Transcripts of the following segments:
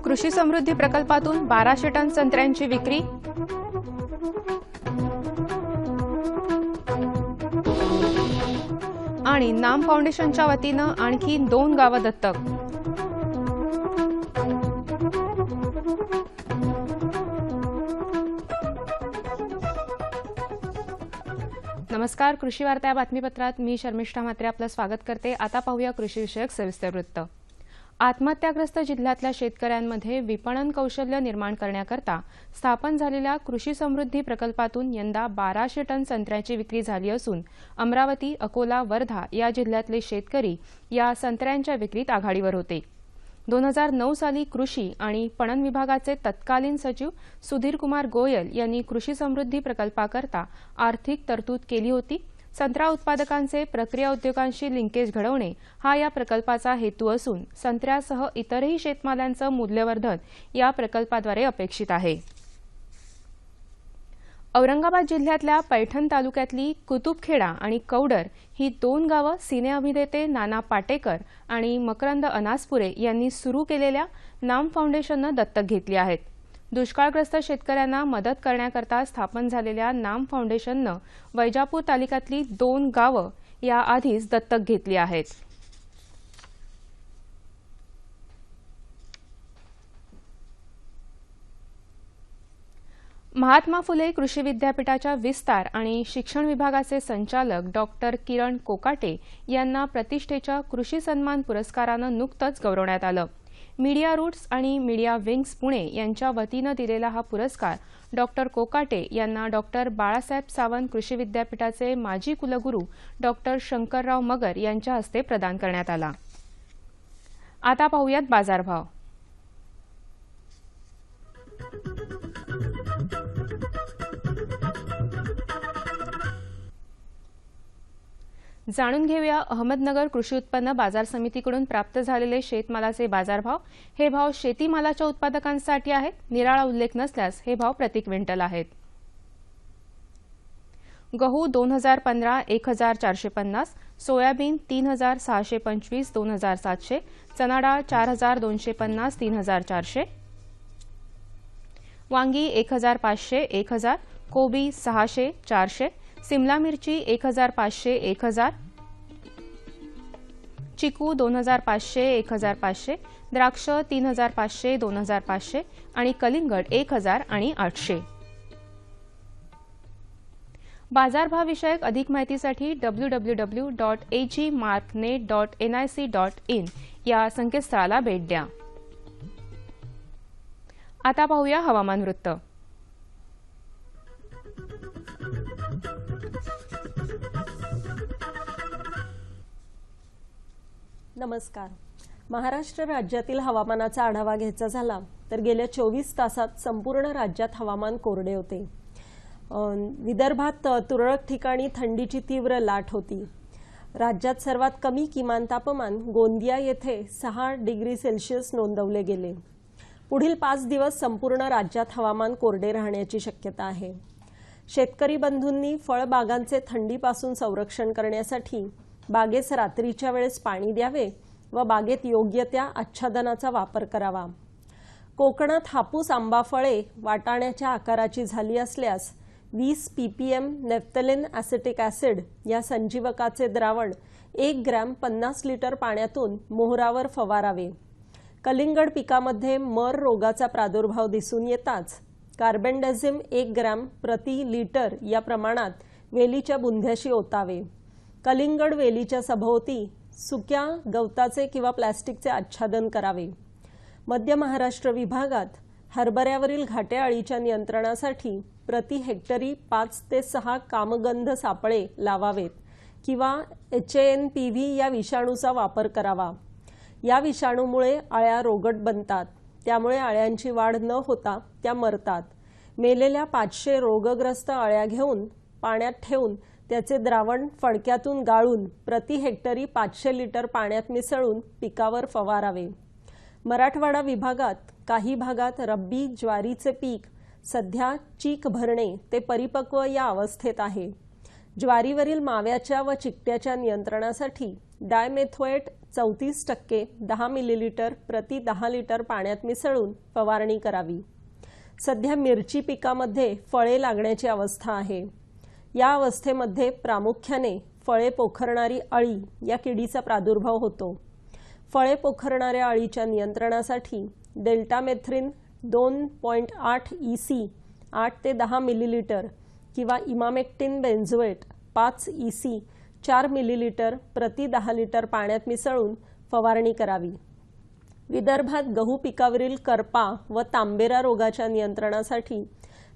कृषी समृद्धी प्रकल्पातून 1200 टन संत्र्यांची विक्री. आणि नाम फाउंडेशनच्या वतीनं आणखी 2 गावं दत्तक. नमस्कार, कृषी वार्ता या बातमीपत्रात मी शर्मिष्ठा म्हात्रे आपलं स्वागत करते. आता पाहूया कृषी विषयक सविस्तर वृत्त. आत्महत्याग्रस्त जिल्ह्यातल्या शेतकऱ्यांमध्ये विपणन कौशल्य निर्माण करण्याकरता स्थापन झालेल्या कृषी समृद्धी प्रकल्पातून यंदा 1200 टन संत्र्याची विक्री झाली असून अमरावती, अकोला, वर्धा या जिल्ह्यातले शेतकरी या संत्र्यांच्या विक्रीत आघाडीवर होते. 2009 साली कृषी आणि पणन विभागाचे तत्कालीन सचिव सुधीर कुमार गोयल यांनी कृषी समृद्धी प्रकल्पाकरता आर्थिक तरतूद केली होती. संत्रा उत्पादकांचे प्रक्रिया उद्योगांशी लिंकेज घडवणे हा या प्रकल्पाचा हेतू असून संत्र्यासह इतरही शेतमालांचं मूल्यवर्धन या प्रकल्पाद्वारे अपेक्षित आहे. औरंगाबाद जिल्ह्यातल्या पैठण तालुक्यातली कुतुबखेडा आणि कौडर ही 2 गावं सिने अभिनेते नाना पाटेकर आणि मकरंद अनासपुरे यांनी सुरू केलेल्या नाम फाउंडेशननं दत्तक घेतली आहेत. दुष्काळग्रस्त शेतकऱ्यांना मदत करण्याकरता स्थापन झालेल्या नाम फाउंडेशननं वैजापूर तालुक्यातली 2 गावं याआधीच दत्तक घेतली आहेत. महात्मा फुले कृषी विद्यापीठाच्या विस्तार आणि शिक्षण विभागाचे संचालक डॉक्टर किरण कोकाटे यांना प्रतिष्ठेच्या कृषी सन्मान पुरस्कारानं नुकतंच गौरवण्यात आलं. मीडिया रूट्स आणि मीडिया विंग्स पुणे यांच्या वतीनं दिलेला हा पुरस्कार डॉक्टर कोकाटे यांना डॉक्टर बाळासाहेब सावंत कृषी विद्यापीठाचे माजी कुलगुरू डॉक्टर शंकरराव मगर यांच्या हस्ते प्रदान करण्यात आला. आता पाहूयात बाजारभाव. जाणून घेऊया अहमदनगर कृषी उत्पन्न बाजार समितीकडून प्राप्त झालेले शेतमालाचे बाजारभाव. हे भाव शेतीमालाच्या उत्पादकांसाठी आहेत. निराळा उल्लेख नसल्यास हे भाव प्रति क्विंटल आहेत. गहू 2015 1450, सोयाबीन 3625 2700, चना डाळ 4250 3400, वांगी 1500 1000, कोबी 600 400, सिमला मिरची 1500 1000, चिकू 2500 1500, द्राक्ष 3500 2500 आणि कलिंगड 1000 आणि 800. बाजारभावाविषयक अधिक माहितीसाठी www.agmarknet.nic.in या संकेतस्थळाला भेट द्या. आता पाहूया हवामान वृत्त. नमस्कार. महाराष्ट्र राज्यातील हवामानाचा आढावा घ्यायचा झाला तर गेल्या 24 तासात संपूर्ण राज्यात हवामान कोरडे होते. विदर्भात तुरळक ठिकाणी थंडीची तीव्र लाट होती. राज्यात सर्वात कमी किमान तापमान गोंदिया येथे 6 डिग्री सेल्सिअस नोंदवले गेले. पुढील 5 दिवस संपूर्ण राज्यात हवामान कोरडे राहण्याची शक्यता आहे. शेतकरी बंधूंनी फळबागांचे थंडीपासून संरक्षण करण्यासाठी बागेस रात्रीच्या वेळेस पाणी द्यावे व बागेत योग्य त्या आच्छादनाचा वापर करावा. कोकणात हापूस आंबा फळे वाटाण्याच्या आकाराची झाली असल्यास 20 ppm नेफ्थलीन ॲसिटिक ॲसिड या संजीवकाचे द्रावण 1 ग्रॅम 50 लिटर पाण्यातून मोहरावर फवारावे. कलिंगड पिकामध्ये मर रोगाचा प्रादुर्भाव दिसून येताच कार्बेंडाझिम 1 ग्रॅम प्रति लिटर या प्रमाणात वेलीच्या बुंध्याशी ओतावे. कलिंगड वेलीच्या सभोवती सुक्या गवताचे किंवा प्लास्टिकचे आच्छादन करावे. मध्य महाराष्ट्र विभागात हरभऱ्यावरील घाट्या अळीच्या नियंत्रणासाठी प्रति हेक्टरी 5 ते 6 कामगंध सापळे लावावेत किंवा HANPV या विषाणूचा वापर करावा. या विषाणूमुळे अळ्या रोगट बनतात. त्यामुळे अळ्यांची वाढ न होता त्या मरतात. मेलेल्या 500 रोगग्रस्त अळ्या घेऊन पाण्यात ठेवून त्याचे द्रावण फडक्यातून गाळून प्रति हेक्टरी 500 लिटर पाण्यात मिसळून पिकावर फवारावे. मराठवाडा विभागात काही भागात रब्बी ज्वारीचे पीक सध्या चीक भरणे ते परिपक्व या अवस्थेत आहे. ज्वारीवरील माव्याच्या व चिकट्याच्या नियंत्रणासाठी डायमेथोएट 34% 10 मिलीलिटर प्रति 10 लिटर पाण्यात मिसळून फवारणी करावी. सध्या मिरची पिकामध्ये फळे लागण्याची अवस्था आहे. या अवस्थेमध्ये प्रामुख्याने फळे पोखरणारी अळी या किडीचा प्रादुर्भाव होतो. फळे पोखरणाऱ्या अळीच्या नियंत्रणासाठी डेल्टामेथ्रिन 2.8 EC 8 ते 10 मिलीलिटर किंवा इमामेक्टिन बेन्झोएट 5 EC 4 मिलीलिटर प्रति 10 लिटर पाण्यात मिसळून फवारणी करावी. विदर्भात गहू पिकावरील करपा व तांबेरा रोगाच्या नियंत्रणासाठी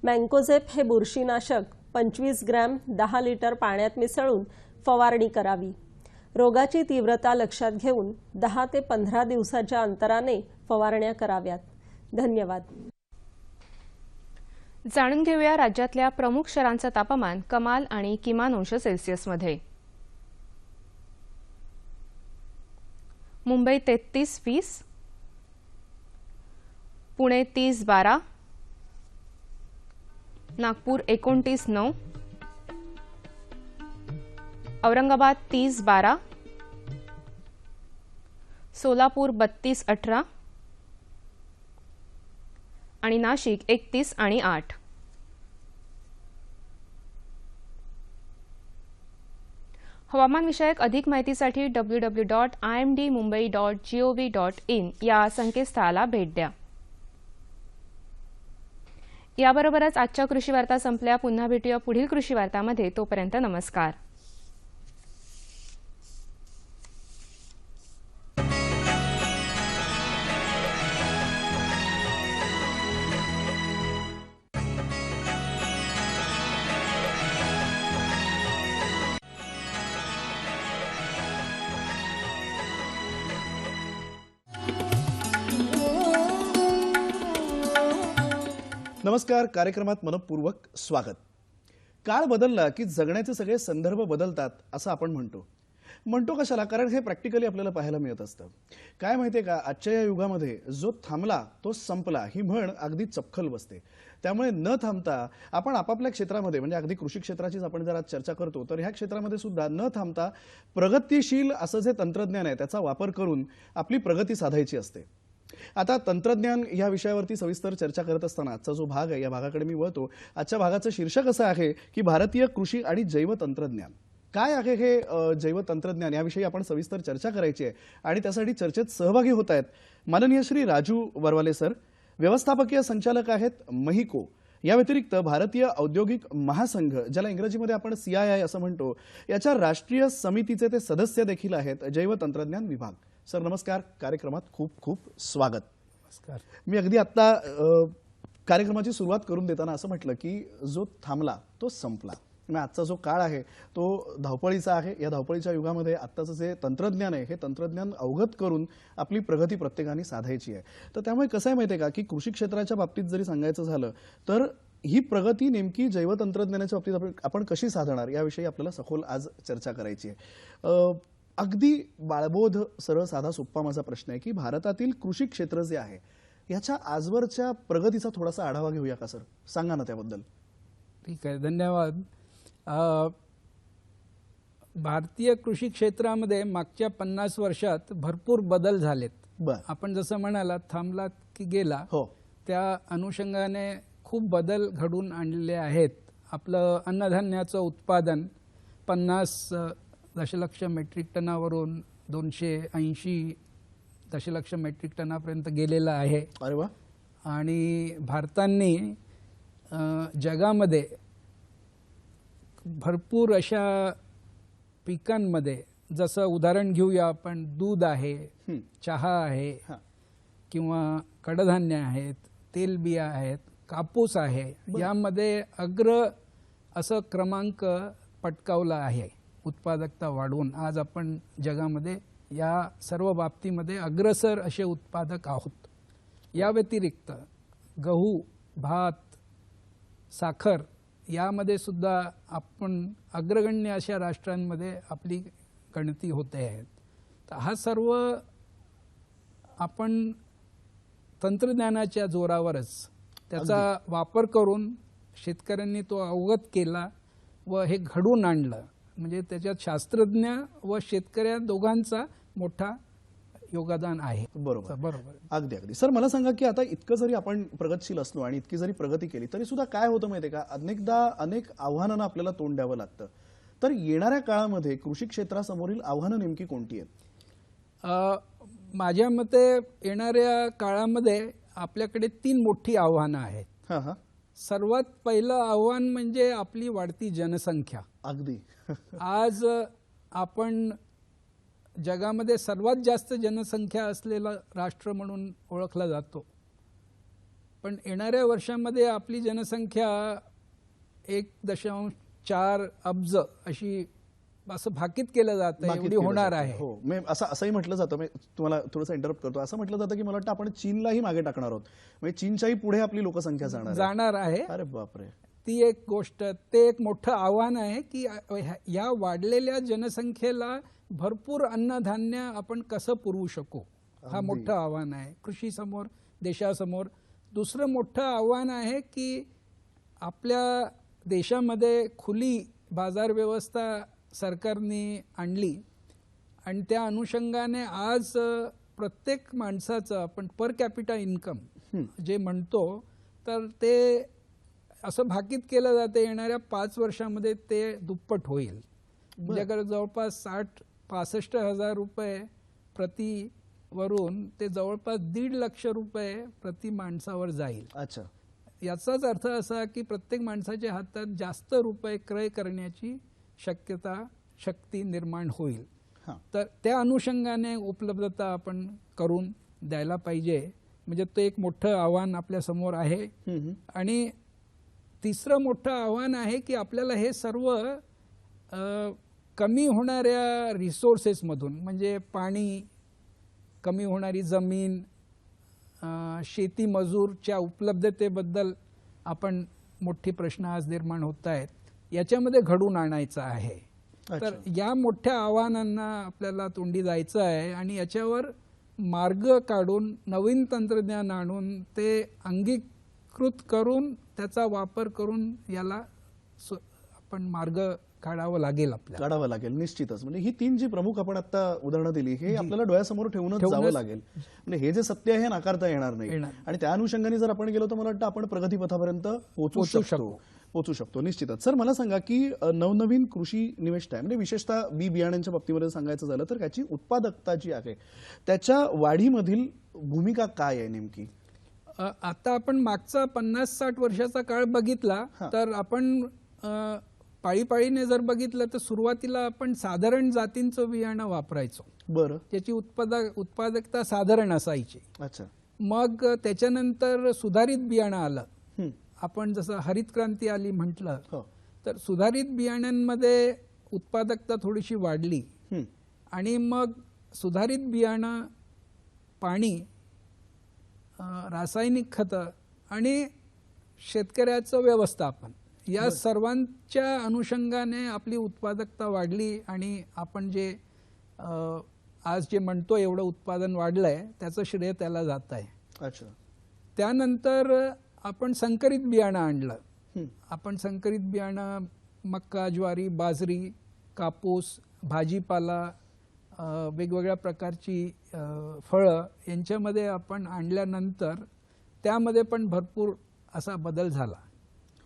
मँकोझेप हे बुरशीनाशक 25 ग्रॅम 10 लिटर पाण्यात मिसळून फवारणी करावी. रोगाची तीव्रता लक्षात घेऊन 10 ते 15 दिवसाच्या अंतराने फवारण्या कराव्यात. धन्यवाद. जाणून घेऊया राज्यातल्या प्रमुख शहरांचं तापमान कमाल आणि किमान अंश सेल्सिअसमध्ये. मुंबई 33-20, पुणे 30-12, नागपूर 29-9, औरंगाबाद 30-12, सोलापूर 32-18 आणि नाशिक 31 आणि 8. हवामानविषयक अधिक माहितीसाठी www.imdmumbai.gov.in या संकेतस्थळाला भेट द्या. याबरोबरच आजच्या कृषी वार्ता संपल्या. पुन्हा भेटूया पुढील कृषी वार्तामध्ये. तोपर्यंत नमस्कार. नमस्कार. कार्यक्रमात मनपूर्वक स्वागत. काळ बदलला की जगण्याचे सगळे संदर्भ बदलतात असं आपण म्हणतो कशाला, कारण हे प्रॅक्टिकली आपल्याला पाहायला मिळत असतं. काय माहितीये का, आजच्या या युगामध्ये जो थांबला तो संपला ही म्हण अगदी चपखल बसते. त्यामुळे न थांबता आपण आपापल्या क्षेत्रामध्ये, म्हणजे अगदी कृषी क्षेत्राचीच आपण जर आज चर्चा करतो तर ह्या क्षेत्रामध्ये सुद्धा न थांबता प्रगतिशील असं जे तंत्रज्ञान आहे त्याचा वापर करून आपली प्रगती साधायची असते. आता तंत्रज्ञान या विषयावरती सविस्तर चर्चा करत असताना आजचा जो भाग आहे या भागाकडे मी वळतो. आजच्या भागाचं शीर्षक असं आहे की भारतीय कृषी आणि जैव तंत्रज्ञान. काय आहे हे जैव तंत्रज्ञान याविषयी आपण सविस्तर चर्चा करायची आहे आणि त्यासाठी चर्चेत सहभागी होत आहेत माननीय श्री राजू वरवाले सर, व्यवस्थापकीय संचालक आहेत महिको. या व्यतिरिक्त भारतीय औद्योगिक महासंघ, ज्याला इंग्रजीमध्ये आपण CII असं म्हणतो, याच्या राष्ट्रीय समितीचे ते सदस्य देखील आहेत, जैव तंत्रज्ञान विभाग. सर नमस्कार. कार्यक्रमात खूप खूप स्वागत. नमस्कार. मी अगदी आता कार्यक्रमाची सुरुवात करून देताना असं म्हटलं की जो थांबला तो संपला. आजचा जो काळ आहे तो धावपळीचा आहे. या धावपळीच्या युगामध्ये आत्ताचं जे तंत्रज्ञान आहे हे तंत्रज्ञान अवगत करून आपली प्रगती प्रत्येकाने साधायची आहे. तर त्यामुळे कसं आहे माहिती आहे का की कृषी क्षेत्राच्या बाबतीत जरी सांगायचं झालं तर ही प्रगती नेमकी जैव तंत्रज्ञानाच्या बाबतीत आपण कशी साधणार याविषयी आपल्याला सखोल आज चर्चा करायची आहे. अगदी बाळबोध सरळ साधा सोप्पा माझा प्रश्न आहे की भारतातील कृषी क्षेत्र जे आहे याच्या आजवरच्या प्रगतीचा थोडासा आढावा घेऊया का सर? सांगा ना त्याबद्दल. ठीक आहे, धन्यवाद. भारतीय कृषी क्षेत्रामध्ये मागच्या 50 वर्षात भरपूर बदल झालेत. आपण जसं म्हणालात थांबलात की गेला, हो, त्या अनुषंगाने खूप बदल घडून आणलेले आहेत. आपलं अन्नधान्याचं उत्पादन 50 दशलक्ष मेट्रिक टनावरून 280 दशलक्ष मेट्रिक टनापर्यंत गेलेलं आहे. अरे वा. आणि भारताने जगामध्ये भरपूर अशा पिकांमध्ये, जसं उदाहरण घेऊया आपण, दूध आहे, चहा आहे किंवा कडधान्य आहेत, तेलबिया आहेत, कापूस आहे, यामध्ये अग्र असं क्रमांक पटकावला आहे. उत्पादकता वाढवून आज आपण जगामध्ये या सर्व बाबतीमध्ये अग्रसर असे उत्पादक आहोत. या व्यतिरिक्त गहू, भात, साखर यामध्ये सुद्धा आपण अग्रगण्य अशा राष्ट्रांमध्ये आपली गणती होते आहे. तर हा सर्व आपण तंत्रज्ञानाच्या जोरावरच त्याचा वापर करून शेतकऱ्यांनी तो अवगत केला व हे घडवून आणलं. म्हणजे त्याच्यात शास्त्रज्ञ व शेतकऱ्या दोघांचा मोठा योगदान आहे. बरोबर बरोबर. अगदी अगदी. सर मला सांगा की आता इतकं जरी आपण प्रगतशील असलो आणि इतकी जरी प्रगती केली तरी सुद्धा काय होतं माहितीये का, अनेकदा अनेक आव्हानांना आपल्याला तोंड द्यावं लागतं. तर येणाऱ्या काळामध्ये कृषी क्षेत्रासमोरील आव्हानं नेमकी कोणती आहेत? माझ्या मते येणाऱ्या काळामध्ये आपल्याकडे 3 मोठी आव्हानं आहेत. हा हा. सर्वात पहिलं आव्हान म्हणजे आपली वाढती जनसंख्या. अगदी. आज आपण जगामध्ये सर्वात जास्त जनसंख्या असलेलं राष्ट्र म्हणून ओळखला जातो. पण येणाऱ्या वर्षामध्ये आपली जनसंख्या 1.4 अब्ज अशी असं भाकीत केलं जातं, भाकीत एवढी केलं होणार जातं. आहे. हो, असंही म्हटलं जातं. तुम्हाला थोडंसं इंटरप्ट करतो. असं म्हटलं जातं की मला वाटतं आपण चीनलाही मागे टाकणार आहोत. म्हणजे चीनच्याही पुढे आपली लोकसंख्या जाणार आहे. अरे बापरे. ती एक गोष्ट, ते एक मोठं आव्हान आहे की या वाढलेल्या जनसंख्येला भरपूर अन्नधान्य आपण कसं पुरवू शकू, हा मोठं आव्हान आहे कृषी समोर, देशासमोर. दुसरं मोठं आव्हान आहे की आपल्या देशामध्ये खुली बाजार व्यवस्था सरकारने आणली आणि त्या अनुषंगाने आज प्रत्येक माणसाचं आपण पर कॅपिटा इन्कम जे म्हणतो तर ते असं भाकीत केलं जातं येणाऱ्या 5 वर्षामध्ये ते दुप्पट होईल. म्हणजे जवळपास 60-65 हजार रुपये प्रति वरून ते जवळपास 1.5 लाख रुपये प्रति माणसावर जाईल. अच्छा. याचाच अर्थ असा की प्रत्येक माणसाच्या हातात जास्त रुपये क्रय करण्याची शक्ती निर्माण होईल. तर त्या अनुषंगाने उपलब्धता आपण करून द्यायला पाहिजे. म्हणजे ते एक मोठं आव्हान आपल्या समोर आहे. आणि तिसरं मोठं आव्हान आहे की आपल्याला हे सर्व कमी होणाऱ्या रिसोर्सेसमधून, म्हणजे पाणी, कमी होणारी जमीन, शेती मजूरच्या उपलब्धतेबद्दल आपण मोठी प्रश्न आज निर्माण होत आहेत, याच्यामध्ये घडून आणायचं आहे. तर या मोठ्या आव्हानांना आपल्याला तोंडी जायचं आहे आणि याच्यावर मार्ग काढून नवीन तंत्रज्ञान आणून ते अंगीकृत करून त्याचा वापर करून याला आपण मार्ग काढावा लागेल. काढावं लागेल निश्चितच. म्हणजे ही 3 जी प्रमुख आपण आता उदाहरणं दिली हे आपल्याला डोळ्यासमोर ठेवूनच जावं लागेल. म्हणजे हे जे सत्य आहे हे नाकारता येणार नाही. आणि त्या अनुषंगाने जर आपण गेलो तर मला वाटतं आपण प्रगतीपथापर्यंत पोहोचू शकतो निश्चितच. सर मला सांगा की नवनवीन कृषी निविष्ठा आहे, म्हणजे विशेषतः बी बियाण्यांच्या बाबतीमध्ये सांगायचं झालं तर त्याची उत्पादकता जी आहे त्याच्या वाढीमधील भूमिका काय आहे नेमकी? आता आपण मागचा 50-60 वर्षाचा काळ बघितला तर आपण पाळीपाळीने जर बघितलं तर सुरुवातीला आपण साधारण जातींचं बियाणं वापरायचो. बरं. त्याची उत्पादकता साधारण असायची. अच्छा. मग त्याच्यानंतर सुधारित बियाणं आलं. आपण जसं हरित क्रांती आली म्हटलं तर सुधारित बियाण्यांमध्ये उत्पादकता थोडीशी वाढली आणि मग सुधारित बियाणं, पाणी, रासायनिक खतं आणि शेतकऱ्याचं व्यवस्थापन या सर्वांच्या अनुषंगाने आपली उत्पादकता वाढली आणि आपण जे आज जे म्हणतो एवढं उत्पादन वाढलंय त्याचं श्रेय त्याला जात आहे. अच्छा. त्यानंतर आपण संकरित बियाणं आणलं. आपण संकरित बियाणं मक्का, ज्वारी, बाजरी, कापूस, भाजीपाला, वेगवेगळ्या प्रकारची फळं यांच्यामध्ये आपण आणल्यानंतर त्यामध्ये पण भरपूर असा बदल झाला.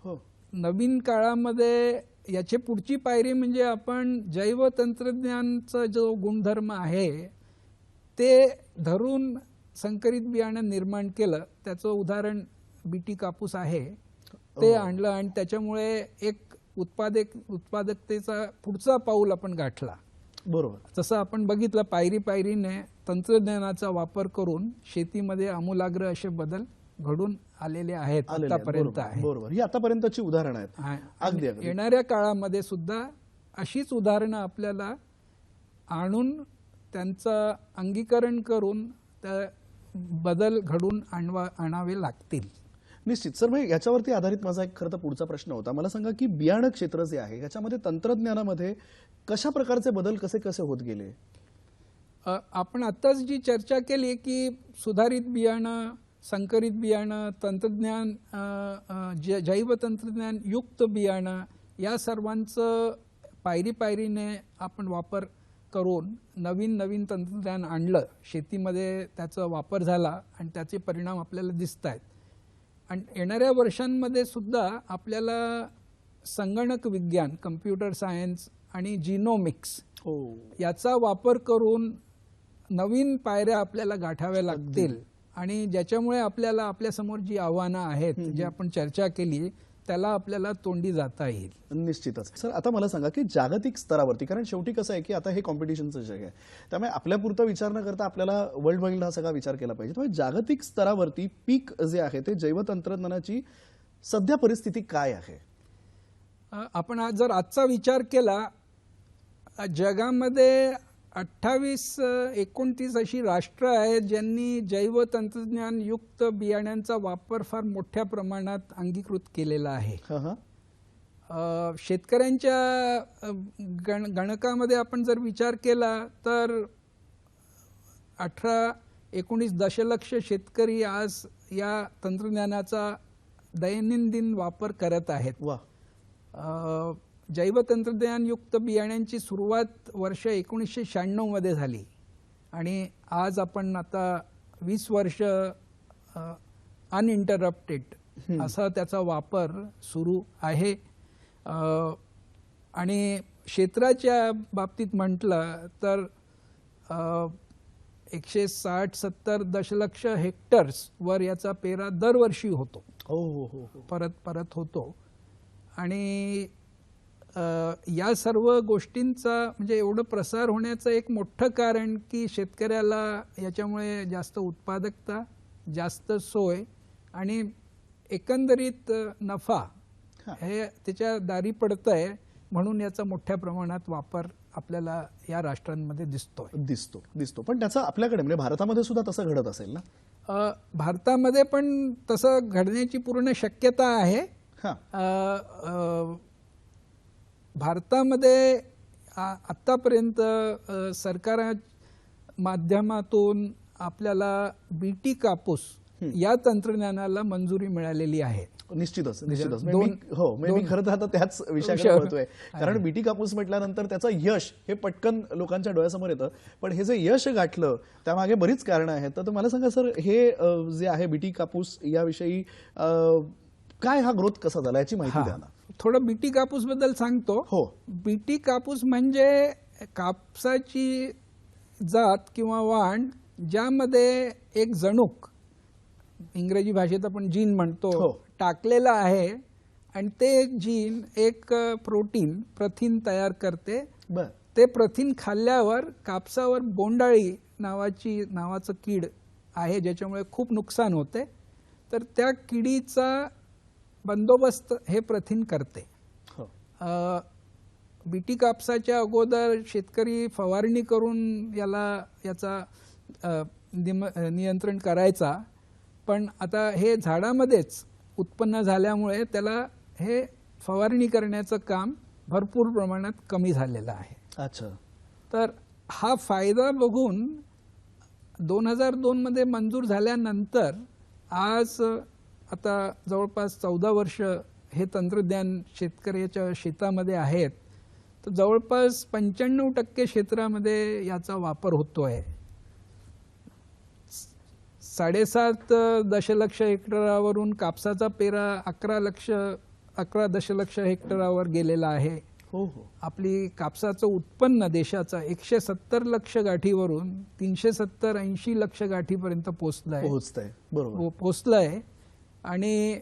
हो. नवीन काळामध्ये याची पुढची पायरी म्हणजे आपण जैव तंत्रज्ञानाचा जो गुणधर्म आहे ते धरून संकरित बियाणं निर्माण केलं. त्याचं उदाहरण बीटी कापूस आहे. ते आणलं आणि त्याच्यामुळे एक उत्पादकतेचा पुढचा पाऊल आपण गाठला. बरोबर. जसं आपण बघितलं पायरी पायरीने तंत्रज्ञानाचा वापर करून शेतीमध्ये आमूलाग्र असे बदल घडून आलेले आहेत आतापर्यंत. बरोबर. ही आतापर्यंतची उदाहरणं आहेत. अगदी. येणाऱ्या काळामध्ये सुद्धा अशीच उदाहरणं आपल्याला आणून त्यांचं अंगीकरण करून त्या बदल घडून आणावे लागतील. निश्चित सर. म्हणजे याच्यावरती आधारित माझा एक खरं तर पुढचा प्रश्न होता. मला सांगा की बियाणं क्षेत्र जे आहे याच्यामध्ये तंत्रज्ञानामध्ये कशा प्रकारचे बदल कसे कसे होत गेले? आपण आत्ताच जी चर्चा केली की सुधारित बियाणं, संकरित बियाणं, तंत्रज्ञान, जैव तंत्रज्ञान युक्त बियाणं, या सर्वांचं पायरी पायरीने आपण वापर करून नवीन नवीन तंत्रज्ञान आणलं, शेतीमध्ये त्याचा वापर झाला आणि त्याचे परिणाम आपल्याला दिसत आहेत. आणि येणाऱ्या वर्षांमध्ये सुद्धा आपल्याला संगणक विज्ञान, कम्प्युटर सायन्स आणि जिनोमिक्स याचा वापर करून नवीन पायऱ्या आपल्याला गाठाव्या लागतील. आणि ज्याच्यामुळे आपल्याला आपल्यासमोर जी आव्हानं आहेत, जे आपण चर्चा केली, त्याला आपल्याला तोंडी जाता येईल. निश्चितच. सर आता मला सांगा की जागतिक स्तरावरती, कारण शेवटी कसं आहे की आता हे कॉम्पिटिशनचं जग आहे, त्यामुळे आपल्यापुरता विचार न करता आपल्याला वर्ल्ड वाईड हा सगळा विचार केला पाहिजे. त्यामुळे जागतिक स्तरावरती पीक जे आहे ते जैवतंत्रज्ञानाची सध्या परिस्थिती काय आहे? आपण जर आजचा विचार केला, जगामध्ये 28-29 अशी राष्ट्र आहेत ज्यांनी जैव तंत्रज्ञान युक्त बियाण्यांचा वापर फार मोठ्या प्रमाणात अंगीकृत केलेला आहे. शेतकऱ्यांच्या गणकामध्ये आपण जर विचार केला तर 18-19 दशलक्ष शेतकरी आज या तंत्रज्ञानाचा दैनंदिन वापर करत आहेत. जैवतंत्रज्ञान युक्त बियाण्यांची सुरुवात वर्ष 1996 मध्ये झाली आणि आज आपण आता 20 वर्ष अनइंटरप्टेड असा त्याचा वापर सुरू आहे. आणि क्षेत्राच्या बाबतीत म्हटलं तर 160-70 दशलक्ष हेक्टर्स वर याचा पेरा दरवर्षी होतो. परत होतो. आणि या सर्व गोष्टींचा म्हणजे एवढं प्रसार होण्याचं एक मोठं कारण की शेतकऱ्याला याच्यामुळे जास्त उत्पादकता, जास्त सोय आणि एकंदरीत नफा हे त्याच्या दारी पडतंय, म्हणून याचा मोठ्या प्रमाणात वापर आपल्याला या राष्ट्रांमध्ये दिसतो. पण त्याचा आपल्याकडे म्हणजे भारतामध्ये सुद्धा तसं घडत असेल ना? भारतामध्ये पण तसं घडण्याची पूर्ण शक्यता आहे. भारतामध्ये आतापर्यंत सरकार माध्यमातून आपल्याला बीटी कापूस या तंत्रज्ञानाला मंजुरी मिळालेली आहे. निश्चितच. मी खरं तर आता त्याच विषयाकडे बोलतोय, कारण बीटी कापूस म्हटल्यानंतर त्याचं यश हे पटकन लोकांच्या डोळ्यासमोर येतं. पण हे जे यश गाठलं त्यामागे बरीच कारणं आहेत. तर मला सांगा सर, हे जे आहे बीटी कापूस याविषयी काय हा ग्रोथ कसा झाला याची माहिती द्या ना. थोडं बीटी कापूस बद्दल सांगतो. बीटी कापूस म्हणजे कापसाची जात किंवा वाण ज्यामध्ये एक जनुक, इंग्रजी भाषेत आपण जीन म्हणतो, टाकलेला आहे आणि ते जीन एक प्रथिन तयार करते. ते प्रथिन खाल्ल्यावर कापसावर बोंडाळी नावाचं कीड आहे ज्याच्यामुळे खूप नुकसान होते. तर त्या किडीचा बंदोबस्त हे प्रथिन करते. बीटी कापसाच्या अगोदर शेतकरी फवारणी करून याचा नियंत्रण करायचा, पण आता हे झाडामध्येच उत्पन्न झाल्यामुळे त्याला हे फवारणी करण्याचं काम भरपूर प्रमाणात कमी झालेलं आहे. अच्छा. तर हा फायदा बघून 2002 मध्ये मंजूर झाल्यानंतर आज आता जवळपास 14 वर्ष हे तंत्रज्ञान शेतकऱ्याच्या शेतामध्ये आहेत. तर जवळपास 95% क्षेत्रामध्ये याचा वापर होतोय. 7.5 दशलक्ष हेक्टरावरून कापसाचा पेरा 11 दशलक्ष हेक्टरावर गेलेला आहे. आपली कापसाचं उत्पन्न देशाचा 170 लक्ष गाठीवरून 370-80 लक्ष गाठीपर्यंत पोहोचलंय आणि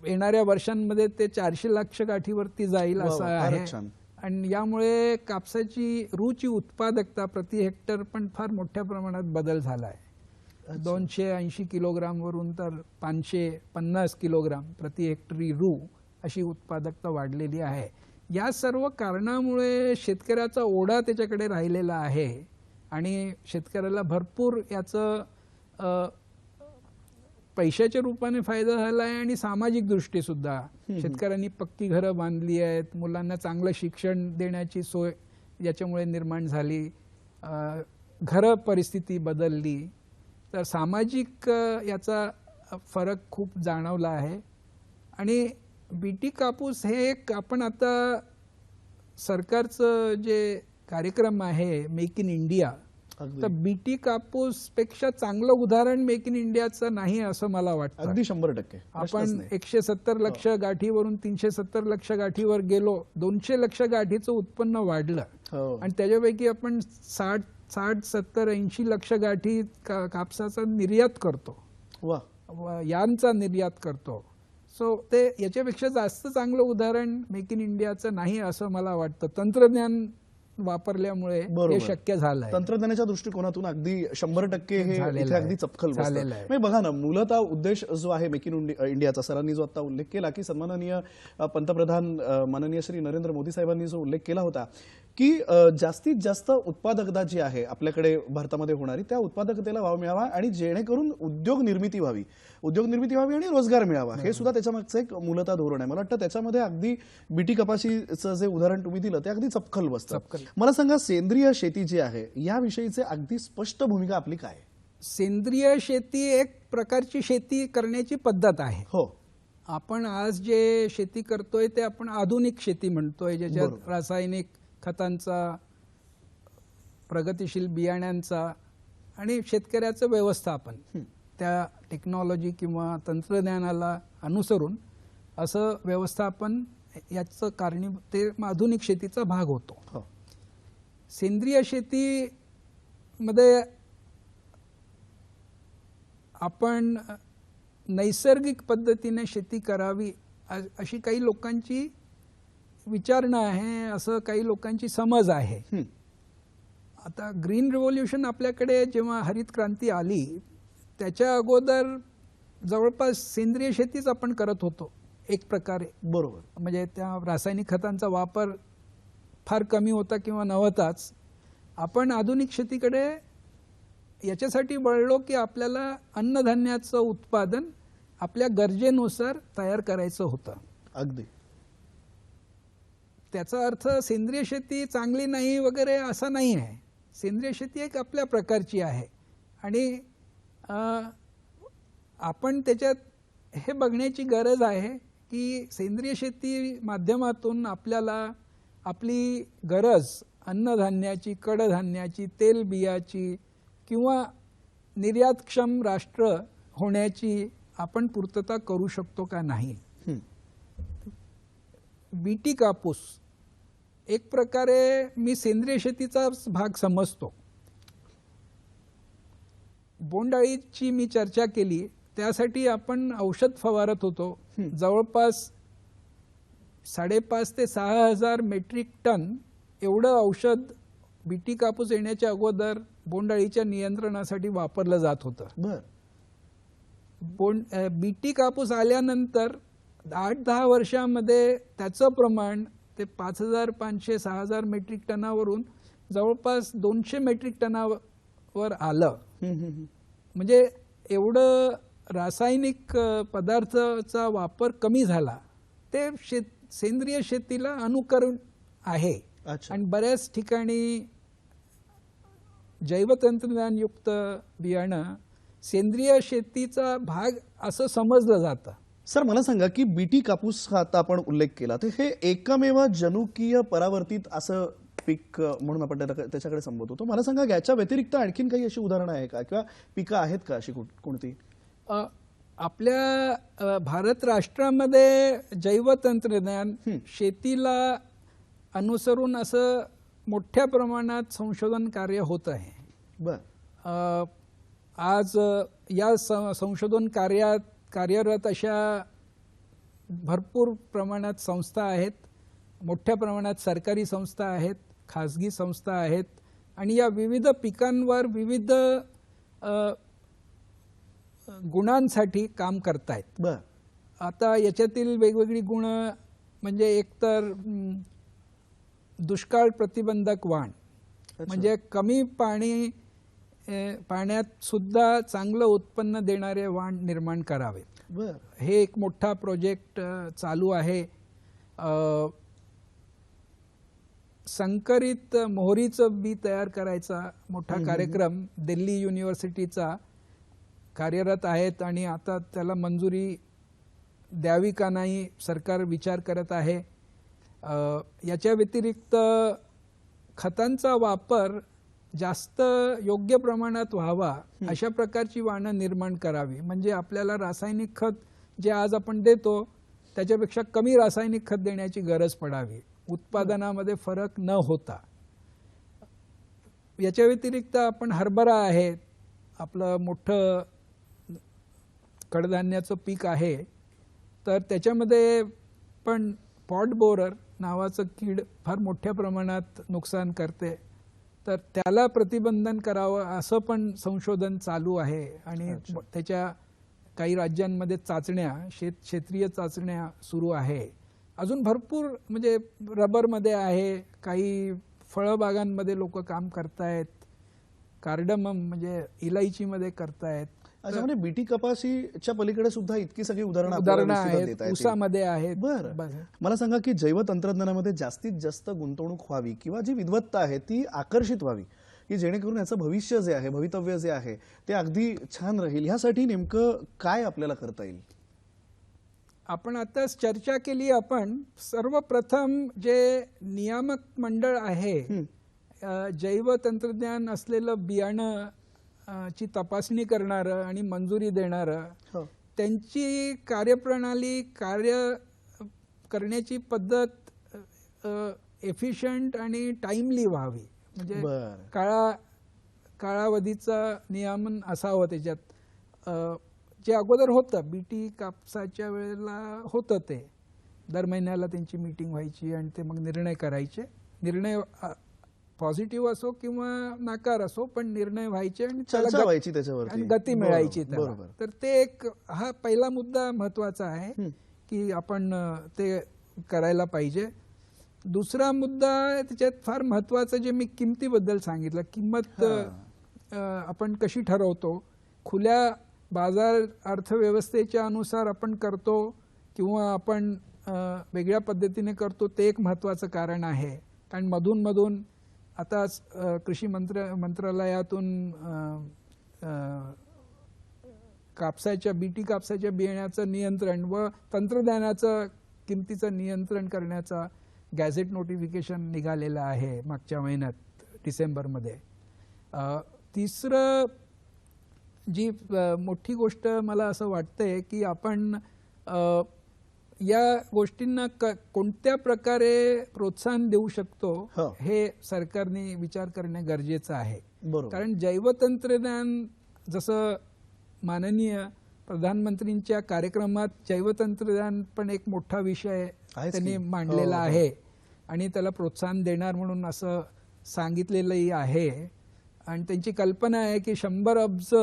येणाऱ्या वर्षांमध्ये ते 400 लक्ष गाठीवरती जाईल असं आहे. आणि यामुळे कापसाची रूची उत्पादकता प्रति हेक्टर पण फार मोठ्या प्रमाणात बदल झाला आहे. 280 किलोग्राम वरून तर 550 किलोग्राम प्रति हेक्टरी रू अशी उत्पादकता वाढलेली आहे. या सर्व कारणामुळे शेतकऱ्याचा ओढा त्याच्याकडे राहिलेला आहे आणि शेतकऱ्याला भरपूर याचं पैशाच्या रूपाने फायदा झाला आहे आणि सामाजिक दृष्टी सुद्धा. शेतकऱ्यांनी पक्की घरं बांधली आहेत, मुलांना चांगलं शिक्षण देण्याची सोय याच्यामुळे निर्माण झाली, घर परिस्थिती बदलली. तर सामाजिक याचा फरक खूप जाणवला आहे. आणि बीटी कापूस हे एक आपण आता सरकारचं जे कार्यक्रम आहे मेक इन इंडिया, तर बीटी कापूस पेक्षा चांगलं उदाहरण मेक इन इंडियाचं नाही असं मला वाटतं. अगदी 100%. आपण 170 लक्ष गाठीवरून 370 लक्ष गाठीवर गेलो, 200 लक्ष गाठीचं उत्पन्न वाढलं. आणि त्याच्यापैकी आपण 60, 70, 80 लक्ष गाठी कापसाचा निर्यात करतो, यांचा निर्यात करतो. सो ते याच्यापेक्षा जास्त चांगलं उदाहरण मेक इन इंडियाचं नाही असं मला वाटतं. तंत्रज्ञान वापरल्यामुळे हे शक्य झालं आहे. तंत्रज्ञानाच्या दृष्टिकोनातून अगदी 100% हे इथे अगदी चपखल झालेलं आहे. बघा ना, मूलतः उद्देश जो आहे मेक इन इंडियाचा, सरांनी जो आता उल्लेख केला की सन्माननीय पंतप्रधान माननीय श्री नरेंद्र मोदी साहेबांनी जो उल्लेख केला होता की जास्तीत जास्त उत्पादकता जी आहे आपल्याकडे भारतामध्ये होणारी, त्या उत्पादकतेला वाव मिळावा आणि जेणेकरून उद्योग निर्मिती व्हावी आणि रोजगार मिळावा, हे सुद्धा त्याच्या मागचं एक मूलतः धोरण आहे. मला वाटतं त्याच्यामध्ये अगदी बीटी कपाशीचं जे उदाहरण तुम्ही दिलं ते अगदी चपखल बसतं. मला सांगा, सेंद्रिय शेती जी आहे याविषयीचे अगदी स्पष्ट भूमिका आपली काय? सेंद्रिय शेती एक प्रकारची शेती करण्याची पद्धत आहे. हो, आपण आज जे शेती करतोय ते आपण आधुनिक शेती म्हणतोय, ज्याच्यात रासायनिक खतांचा, प्रगतिशील बियाण्यांचा आणि शेतकऱ्याचं व्यवस्थापन त्या टेक्नॉलॉजी किंवा तंत्रज्ञानाला अनुसरून असं व्यवस्थापन याचं कारणीभूत ते आधुनिक शेतीचा भाग होतो. सेंद्रिय शेतीमध्ये आपण नैसर्गिक पद्धतीने शेती करावी अशी काही लोकांची विचारणा आहे, असं काही लोकांची समज आहे. आता ग्रीन रिव्होल्यूशन आपल्याकडे जेव्हा हरित क्रांती आली त्याच्या अगोदर जवळपास सेंद्रिय शेतीच आपण करत होतो एक प्रकारे. बरोबर. म्हणजे त्या रासायनिक खतांचा वापर फार कमी होता किंवा नव्हताच. आपण आधुनिक शेतीकडे याच्यासाठी वळलो की आपल्याला अन्नधान्याचं उत्पादन आपल्या गरजेनुसार तयार करायचं होतं. अगदी. त्याचा अर्थ सेंद्रिय शेती चांगली नाही वगैरे असा नाही आहे. सेंद्रिय शेती एक आपल्या प्रकारची आहे आणि आपण त्याच्यात हे बघण्याची गरज आहे की सेंद्रिय शेती माध्यमातून आपल्याला आपली गरज अन्नधान्याची, कडधान्याची, तेलबियाची किंवा निर्यातक्षम राष्ट्र होण्याची आपण पूर्तता करू शकतो का नाही. बीटी कापूस एक प्रकारे मी सेंद्रिय शेतीचाच भाग समजतो. बोंडअळीची मी चर्चा केली, त्यासाठी आपण औषध फवारत होतो. जवळपास 5,500 ते 6,000 मेट्रिक टन एवढं औषध बीटी कापूस येण्याच्या अगोदर बोंडअळीच्या नियंत्रणासाठी वापरलं जात होतं. बीटी कापूस आल्यानंतर 8-10 वर्षामध्ये त्याचं प्रमाण ते 5,500-6,000 मेट्रिक टनावरून जवळपास 200 मेट्रिक टनावर आलं. म्हणजे एवढं रासायनिक पदार्थाचा वापर कमी झाला. ते सेंद्रिय शेतीला अनुकरण आहे. आणि बऱ्याच ठिकाणी जैवतंत्रज्ञानयुक्त बियाणं सेंद्रिय शेतीचा भाग असं समजलं जातं. सर, मला सांगा की बीटी कापूस हा आता आपण उल्लेख केला, तर हे एकमेव जनुकीय परावर्तित असं पीक म्हणून आपण त्याच्याकडे संबोधतो. मला सांगा, याच्या व्यतिरिक्त आणखीन काही अशी उदाहरणं आहे का किंवा पिकं आहेत का अशी कोणती? आपल्या भारत राष्ट्रामध्ये जैवतंत्रज्ञान शेतीला अनुसरून असं मोठ्या प्रमाणात संशोधन कार्य होत आहे. आज या संशोधन कार्यात कार्यरत अशा भरपूर प्रमाणात संस्था आहेत. मोठ्या प्रमाणात सरकारी संस्था आहेत, खाजगी संस्था आहेत आणि या विविध पिकांवर विविध गुणांसाठी काम करतायत. आता याच्यातील वेगवेगळी गुण म्हणजे एकतर दुष्काळ प्रतिबंधक वाण, म्हणजे कमी पाणी पाण्यात सुद्धा चांगलं उत्पन्न देणारे वाण निर्माण करावेत. बर. हे एक मोठा प्रोजेक्ट चालू आहे. संकरित मोहरीचं बी तयार करायचा मोठा कार्यक्रम दिल्ली युनिव्हर्सिटीचा कार्यरत आहेत आणि आता त्याला मंजुरी द्यावी का नाही सरकार विचार करत आहे. याच्या व्यतिरिक्त खतांचा वापर जास्त योग्य प्रमाणात व्हावा अशा प्रकारची वाणं निर्माण करावी. म्हणजे आपल्याला रासायनिक खत जे आज आपण देतो त्याच्यापेक्षा कमी रासायनिक खत देण्याची गरज पडावी, उत्पादनामध्ये फरक न होता. याच्या व्यतिरिक्त आपण हरभरा आहे, आपलं मोठं कडधान्याचं पीक आहे, तर त्याच्यामध्ये पण पॉट बोरर नावाचं कीड फार मोठ्या प्रमाणात नुकसान करते. तर त्याला प्रतिबंधन करावं असं पण संशोधन चालू आहे आणि त्याच्या काही राज्यांमध्ये चाचण्या क्षेत्रीय चाचण्या सुरू आहे. अजून भरपूर म्हणजे रबरमध्ये आहे, काही फळबागांमध्ये लोक काम करतायत, कार्डमम म्हणजे इलायचीमध्ये करतायत. अच्छा, म्हणजे बीटी कपाशीच्या पलीकडे सुद्धा इतकी सगळी उदाहरणं आपल्याला निश्चितच आहेत, देता येतील. ऊसामध्ये आहेत. बरं, मला सांगा की जैव तंत्रज्ञानामध्ये जास्तीत जास्त गुंतवणूक व्हावी किंवा जी विद्वत्ता आहे ती आकर्षित व्हावी, की जेणेकरून याचं भविष्य जे आहे, भवितव्य जे आहे ते अगदी छान राहील, ह्यासाठी नेमकं काय आपल्याला करता येईल? आपण आताच चर्चा केली. आपण सर्वप्रथम जे नियामक मंडळ आहे, जैव तंत्रज्ञान असलेलं बियाणं ची तपासणी करणारं आणि मंजुरी देणारं, त्यांची कार्यप्रणाली, कार्य करण्याची पद्धत एफिशियंट आणि टाइमली व्हावी. म्हणजे काळावधीचा नियमन असावं त्याच्यात. जे अगोदर होतं बीटी कापसाच्या वेळेला होतं, ते दर महिन्याला त्यांची मीटिंग व्हायची आणि ते मग निर्णय करायचे. निर्णय पॉझिटिव्ह असो किंवा नाकार असो, पण निर्णय व्हायचे आणि चर्चा व्हायची त्याच्यावर आणि गती मिळायची त्याला. तर ते एक हा पहिला मुद्दा महत्वाचा आहे की आपण ते करायला पाहिजे. दुसरा मुद्दा त्याच्यात फार महत्वाचं जे मी किमतीबद्दल सांगितलं, किंमत आपण कशी ठरवतो, खुल्या बाजार अर्थव्यवस्थेच्या अनुसार आपण करतो किंवा आपण वेगळ्या पद्धतीने करतो, ते एक महत्वाचं कारण आहे. कारण मधून मधून आता कृषी मंत्रालयातून बीटी कापसाच्या बियाण्याचं नियंत्रण व तंत्रज्ञानाचं किमतीचं नियंत्रण करण्याचा गॅझेट नोटिफिकेशन निघालेलं आहे मागच्या महिन्यात डिसेंबरमध्ये. तिसरं जी मोठी गोष्ट मला असं वाटतंय की आपण या गोष्टींना कोणत्या प्रकारे प्रोत्साहन देऊ शकतो हे सरकारने विचार करणे गरजेचं आहे. कारण जैवतंत्रज्ञान, जसं माननीय प्रधानमंत्रींच्या कार्यक्रमात जैवतंत्रज्ञान पण एक मोठा विषय त्यांनी मांडलेला आहे आणि त्याला प्रोत्साहन देणार म्हणून असं सांगितलेलंही आहे. आणि त्यांची कल्पना आहे की $100 अब्ज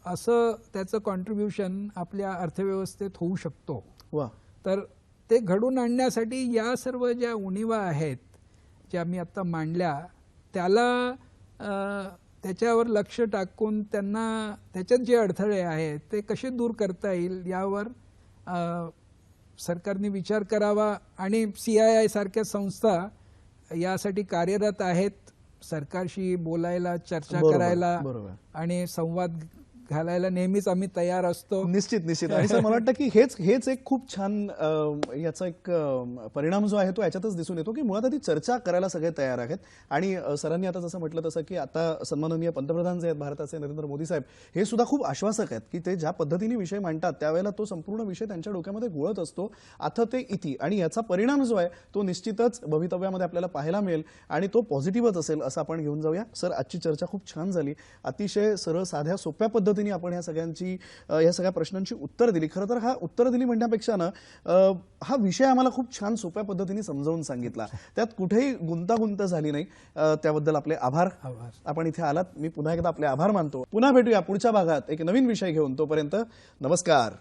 असं त्याचं कॉन्ट्रीब्युशन आपल्या अर्थव्यवस्थेत होऊ शकतो. तर ते घडून आणण्यासाठी या सर्व ज्या उणिवा आहेत ज्या मी आता मांडल्या, त्याच्यावर लक्ष टाकून त्यांना त्याच्यात जे अडथळे आहेत ते कसे दूर करता येईल यावर सरकारने विचार करावा. आणि CII सारख्या संस्था यासाठी कार्यरत आहेत, सरकारशी बोलायला, चर्चा करायला आणि संवाद घालायला नेहमीच आम्ही तयार असतो. निश्चित. आणि सर, मला वाटतं की हेच एक खूप छान याचा एक परिणाम जो आहे तो याच्यातच दिसून येतो की मुळात आधी चर्चा करायला सगळे तयार आहेत. आणि सरांनी आता जसं म्हटलं तसं की आता सन्माननीय पंतप्रधान जे आहेत भारताचे, नरेंद्र मोदी साहेब, हे सुद्धा खूप आश्वासक आहेत की ते ज्या पद्धतीने विषय मांडतात त्यावेळेला तो संपूर्ण विषय त्यांच्या डोक्यामध्ये घोळत असतो, अथ ते इति. आणि याचा परिणाम जो आहे तो निश्चितच भवितव्यामध्ये आपल्याला पाहायला मिळेल आणि तो पॉझिटिव्हच असेल असं आपण घेऊन जाऊया. सर, आजची चर्चा खूप छान झाली. अतिशय सरळ साध्या सोप्या पद्धतीने आपण या सगळ्या प्रश्नांची उत्तर दिली. खरं तर हा उत्तर दिली म्हणण्यापेक्षा ना हा विषय आम्हाला खूप छान सोप्या पद्धतीने समजावून सांगितला. त्यात कुठेही गुंतागुंत झाली नाही. त्याबद्दल आपले आभार. आपण इथे आलात, मी पुन्हा एकदा आपले आभार मानतो. पुन्हा भेटूया पुढच्या भागात एक नवीन विषय घेऊन. तोपर्यंत नमस्कार.